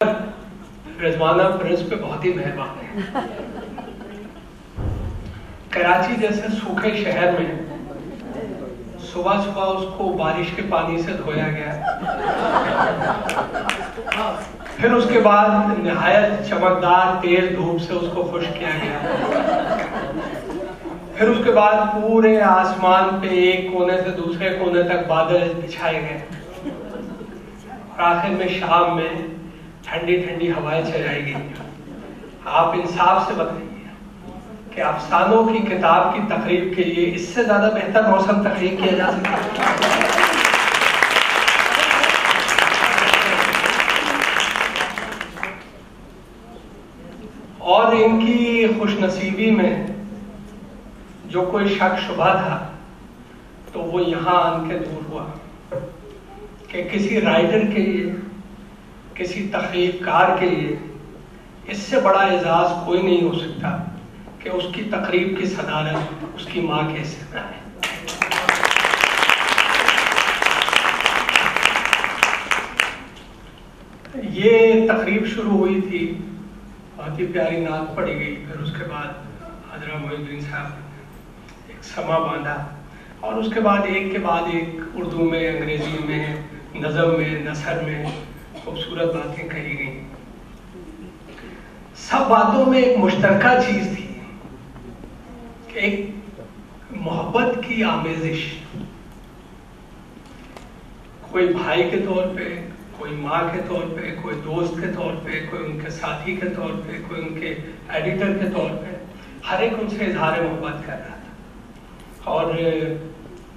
Rizwana prince پہ بہت ہی مہربان ہے. کراچی جیسے سوکھے شہر میں صبح صبح اس کو بارش کے پانی سے دھویا گیا, پھر اس کے بعد نہایت چمکدار تیز دھوپ سے اس کو خشک کیا گیا, پھر اس کے بعد پورے آسمان پہ ایک کونے سے دوسرے کونے تک بادل بچھائے گئے, اور آخر میں شام میں ٹھنڈی ٹھنڈی ہوائیں چلائی گئی. آپ انصاف سے بتائیے کہ افسانوں کی کتاب کی تقریب کے لیے اس سے زیادہ بہتر موسم تخلیق کیا جا سکتا ہے؟ اور ان کی خوش نصیبی میں جو کوئی شک شبہ تھا تو وہ یہاں آن کے دور ہوا کہ کسی رائٹر کے لیے, کسی تخلیق کار کے لیے اس سے بڑا اعزاز کوئی نہیں ہو سکتا کہ اس کی تقریب کی صدارت اس کی ماں کے حصے میں آئے. یہ تقریب شروع ہوئی تھی, بہت ہی پیاری نعت پڑھی گئی, پھر اس کے بعد حضرت محی الدین صاحب نے ایک سما باندھا, اور اس کے بعد ایک اردو میں, انگریزی میں, نظم میں, نثر میں خوبصورت باتیں کہی گئیں. سب باتوں میں ایک مشترکہ چیز تھی کہ ایک محبت کی آمیزش, کوئی بھائی کے طور پہ, کوئی ماں کے طور پہ, کوئی دوست کے طور پہ, کوئی ان کے ساتھی کے طور پہ, کوئی ان کے ایڈیٹر کے طور پہ, ہر ایک ان سے اظہار محبت کر رہا تھا. اور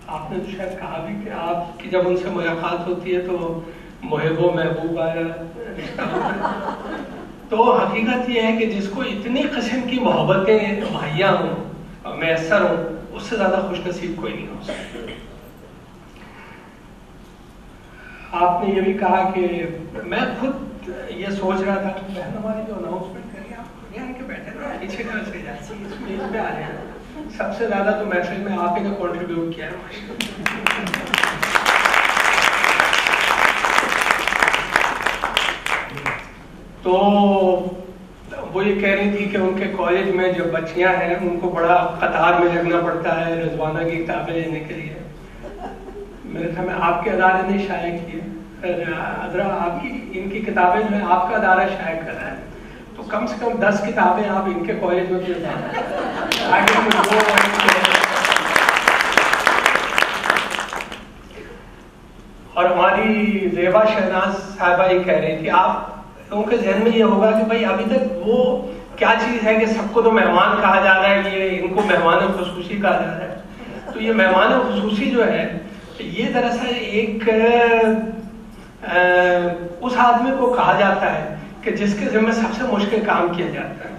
آپ نے تو شاید کہا بھی کہ آپ کی جب ان سے ملاقات ہوتی ہے تو محب و محبوب آیا رشتہ ہوتا ہے. تو حقیقت یہ ہے کہ جس کو اتنی قسم کی محبتیں مہیا ہوں اور میسر ہوں, اس سے زیادہ خوش نصیب کوئی نہیں ہو سکتا. آپ نے یہ بھی کہا کہ میں خود یہ سوچ رہا تھا کہ بہن ہماری جو اناؤنسمنٹ کری, آپ یہاں کے بیٹھے رہے, پیچھے کہاں سے جائیں, اس میں آ رہے ہیں. سب سے زیادہ تو میسج میں آپ ہی نے کنٹریبیوٹ کیا ہے. تو وہ یہ کہہ رہی تھی کہ ان کے کالج میں جو بچیاں ہیں ان کو بڑا قطار میں لگنا پڑتا ہے رضوانہ کی کتابیں لینے کے لیے. میرے خیال میں آپ کے ادارے نے شائع کی ہے, آپ کی ان کی کتابیں جو ہیں آپ کا ادارہ شائع کر رہا ہے, تو کم سے کم 10 کتابیں آپ ان کے کالج میں بھی اور ہماری زیبا شہناز صاحبہ یہ کہہ رہی تھی, آپ لوگوں کے ذہن میں یہ ہوگا کہ بھائی ابھی تک وہ کیا چیز ہے کہ سب کو تو مہمان کہا جا رہا ہے, یہ ان کو مہمان خصوصی کہا جا رہا ہے. تو یہ مہمان خصوصی جو ہے یہ دراصل ایک اس آدمی کو کہا جاتا ہے کہ جس کے ذمہ سب سے مشکل کام کیا جاتا ہے.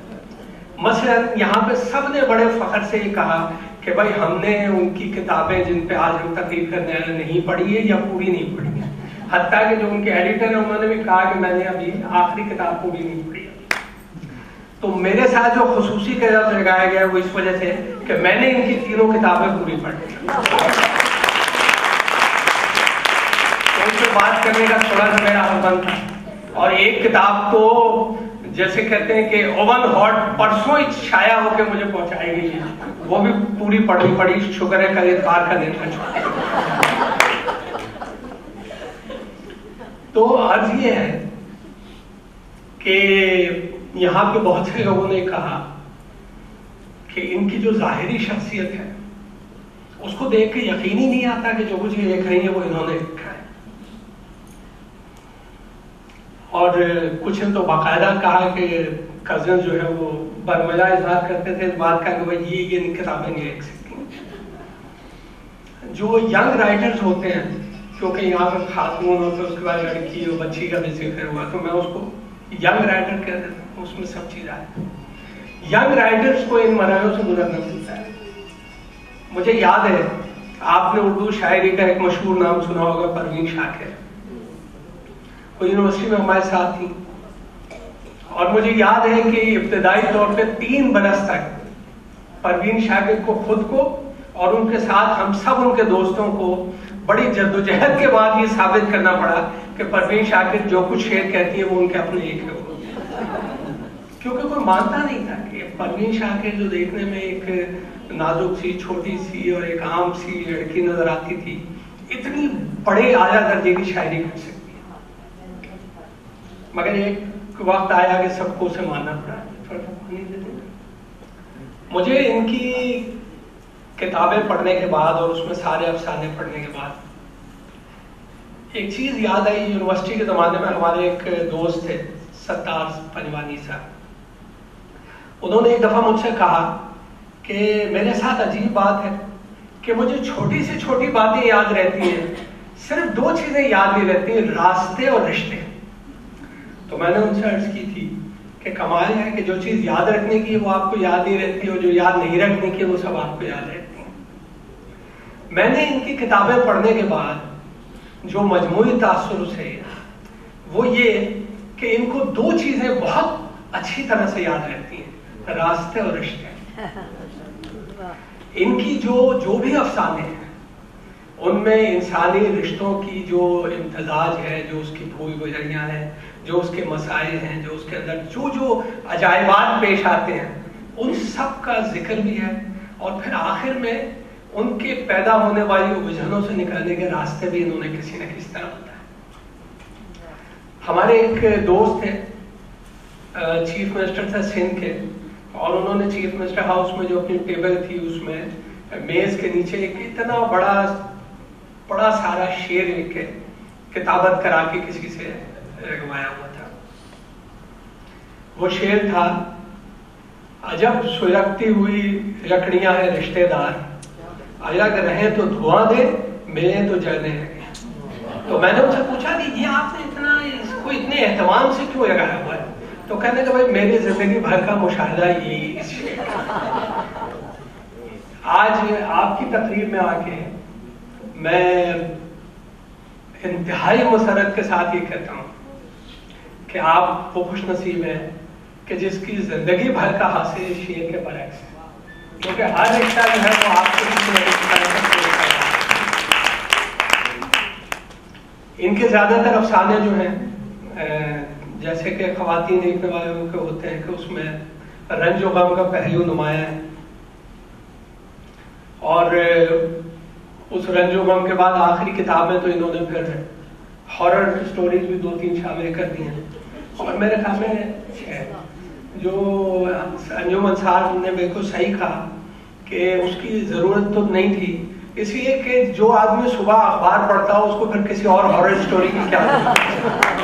مثلا یہاں پہ سب نے بڑے فخر سے یہ کہا کہ بھائی ہم نے ان کی کتابیں جن پہ آج ہم تقریر کرنے والے نہیں پڑھی ہے یا پوری نہیں پڑھی ہے, حتیٰ کہ جو ان کے ایڈیٹر ہیں انہوں نے بھی کہا کہ میں نے ابھی آخری کتاب پوری نہیں پڑھی. تو میرے ساتھ جو خصوصی قیادت لگایا گیا ہے وہ اس وجہ سے کہ میں نے ان کی تینوں کتابیں پوری پڑھی. ان سے بات کرنے کا تھوڑا سا میرا حربن تھا, اور ایک کتاب تو جیسے کہتے ہیں کہ اوون ہاٹ پرسوں شائع ہو کے مجھے پہنچائی گئی ہے, وہ بھی پوری پڑھی پڑھی. شکر ہے کل اتوار کا دن تھا. تو عرض یہ ہے کہ یہاں پہ بہت سے لوگوں نے کہا کہ ان کی جو ظاہری شخصیت ہے اس کو دیکھ کے یقین ہی نہیں آتا کہ جو کچھ یہ لکھ رہی ہے وہ انہوں نے لکھا ہے. اور کچھ نے تو باقاعدہ کہا کہ کزن جو ہے وہ برملا اظہار کرتے تھے اس بات کا کہ بھائی یہ کتابیں نہیں لکھ سکتی. جو ینگ رائٹرز ہوتے ہیں, کیونکہ یہاں پہ خاتون ہو تو اس کے بعد لڑکی ہو, بچی کا بھی ذکر ہوا, تو میں اس کو ینگ رائٹر کہہ دیتا ہوں, اس میں سب چیز آتی ہے. ینگ رائٹرز کو ان مراحلوں سے گزرنا پڑتا ہے. مجھے یاد ہے آپ نے اردو شاعری کا ایک مشہور نام سنا ہوگا, پروین شاکر. وہ یونیورسٹی میں ہمارے ساتھ تھی, اور مجھے یاد ہے کہ ابتدائی طور پہ 3 برس تک پروین شاکر کو خود کو اور ان کے ساتھ ہم سب ان کے دوستوں کو بڑی جدوجہد کے بعد یہ ثابت کرنا پڑا کہ پروین شاکر جو کچھ شعر کہتی ہے وہ ان کے اپنے ایک ہے، کیونکہ کوئی مانتا نہیں تھا کہ پروین شاکر جو دیکھنے میں ایک نازک سی چھوٹی سی اور ایک عام سی لڑکی نظر آتی تھی، اتنی بڑے اعلیٰ درجے کی شاعری کر سکتی ہے. مگر ایک وقت آیا کہ سب کو اسے ماننا پڑا. تھوڑا سا پانی دے دیں. مجھے ان کی کتابیں پڑھنے کے بعد اور اس میں سارے افسانے پڑھنے کے بعد ایک چیز یاد آئی. یونیورسٹی کے زمانے میں ہمارے ایک دوست تھے ستار پنجوانی صاحب. انہوں نے ایک دفعہ مجھ سے کہا کہ میرے ساتھ عجیب بات ہے کہ مجھے چھوٹی سے چھوٹی باتیں یاد رہتی ہیں، صرف 2 چیزیں یاد نہیں رہتی ہیں، راستے اور رشتے. تو میں نے ان سے عرض کی تھی کہ کمال ہے کہ جو چیز یاد رکھنے کی وہ آپ کو یاد نہیں رہتی اور جو یاد نہیں رکھنے کی وہ سب آپ کو یاد رہتی ہیں. میں نے ان کی کتابیں پڑھنے کے بعد جو مجموعی تاثر سے وہ یہ کہ ان کو 2 چیزیں بہت اچھی طرح سے یاد رہتی ہیں، راستے اور رشتے. ان کی جو بھی افسانے ہیں ان میں انسانی رشتوں کی جو امتزاج ہے، جو اس کی بھول گزریاں ہیں، جو اس کے مسائل ہیں، جو اس کے اندر جو عجائبات پیش آتے ہیں، ان سب کا ذکر بھی ہے. اور پھر آخر میں ان کے پیدا ہونے والی الجھنوں سے نکلنے کے راستے بھی انہوں نے کسی نہ کسی طرح بتائے. ہمارے ایک دوست تھے چیف منسٹر تھا سندھ کے، اور انہوں نے چیف منسٹر ہاؤس میں جو اپنی ٹیبل تھی اس میں میز کے نیچے ایک اتنا بڑا سارا شعر لکھ کے کتابت کرا کے کسی سے رگوایا ہوا تھا. وہ شعر تھا، عجب سلگتی ہوئی لکڑیاں ہیں رشتے دار، الگ رہے تو دھواں دے، ملے تو جلنے لگے. تو میں نے ان سے پوچھا کہ یہ آپ نے اس کو اتنے اہتمام سے کیوں لگایا ہوا ہے؟ تو کہنے کہ بھائی میری زندگی بھر کا مشاہدہ یہی اس شعر کا. آج آپ کی تقریر میں آ کے میں انتہائی مسرت کے ساتھ یہ کہتا ہوں کہ آپ وہ خوش نصیب ہیں کہ جس کی زندگی بھر کا حاصل شعر کے برعکس ہے، کیونکہ ہر رشتہ جو ہے وہ آپ کو ان کے زیادہ تر افسانے جو ہیں جیسے کہ خواتین لکھنے والوں کے ہوتے ہیں کہ اس میں رنج و غم کا پہلو نمایاں ہے، اور اس رنج و غم کے بعد آخری کتاب میں تو انہوں نے پھر ہارر سٹوریز بھی 2-3 شامل کر دی ہیں. اور میرے خیال میں جو انجمن صاحب نے بالکل صحیح کہا کہ اس کی ضرورت تو نہیں تھی، اس لیے کہ جو آدمی صبح اخبار پڑھتا ہو اس کو پھر کسی اور ہارر سٹوری کی کیا ضرورت ہے.